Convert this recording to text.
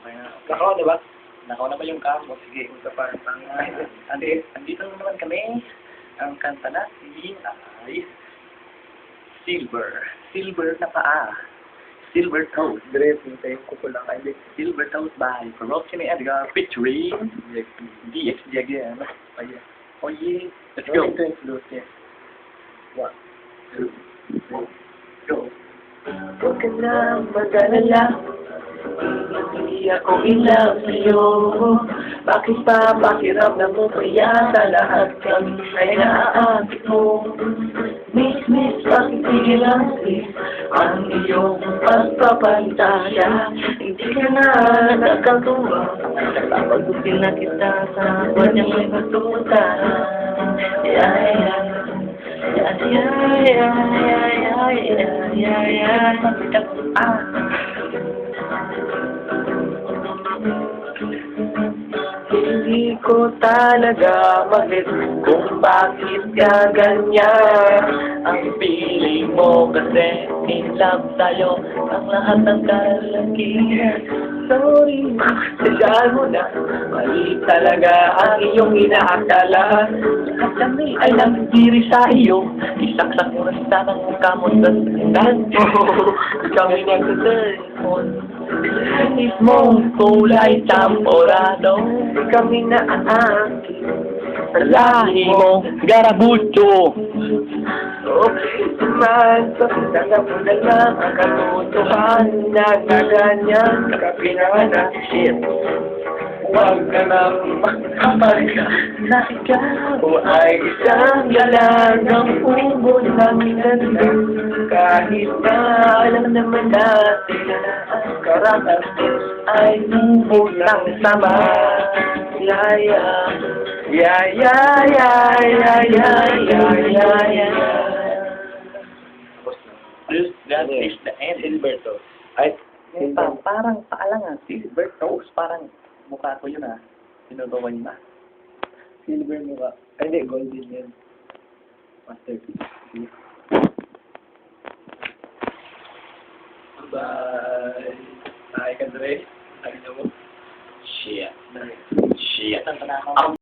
Okay na. Nakaw na ba? Nakaw na ba yung kamo? Sige. Sa parang Andito na naman kami. Ang kanta natin ay Silver. Silver na paa. Silver Toes. Dress, hintayin ko po lang. Ay, Silver Toes by Ferocity Edgar featuring DXD again. oh yeah. Oh yeah. Let's Go. go. Ito yung flute niya. 1, 2, 3, go. Huwag ka na mag-alala. Hindi ako ilang sa'yo. Bakit pa pakiramdam mo kaya sa lahat kami ay naaakit mo? Miss, bakit hindi lang sis ang iyong pagpapantaya? Hindi ka na nakatuwa. Papagutin na kita sa kanyang may batuta. Hindi ko talaga mag-get kung bakit ka ganyan. Ang feeling mo kasi in love sa'yo ang lahat ng kalakihan. Sorry, sadyaan mo na mali talaga ang iyong inaakala. Lahat kami ay nagdiri sa iyo. Isaksak mo na sa ng mukha mo sa sandan mo. Kami nagsasalpon. Mismong kulay tamporado. Kami na aakit sa lahi mo Garabucho. Okay naman, tanggap mo na lang ang katotohanan na ganyan ka pinanganak. Huwag ka nang magkapaga na ikaw ay isang dalagang ubod ng ganda. Kahit na alam naman natin na ang karanasan ay ubod ng sama. That is the end. Silberto. Ay, Parang paalangan. Silver Toes. Parang mukha ko yun ah. Tinutukoy na. silver mo ka. Ay, hindi, golden yan. Masterpiece. Bye. Ay, ka, Dre. Ay, mo. Shit. Shit. Ang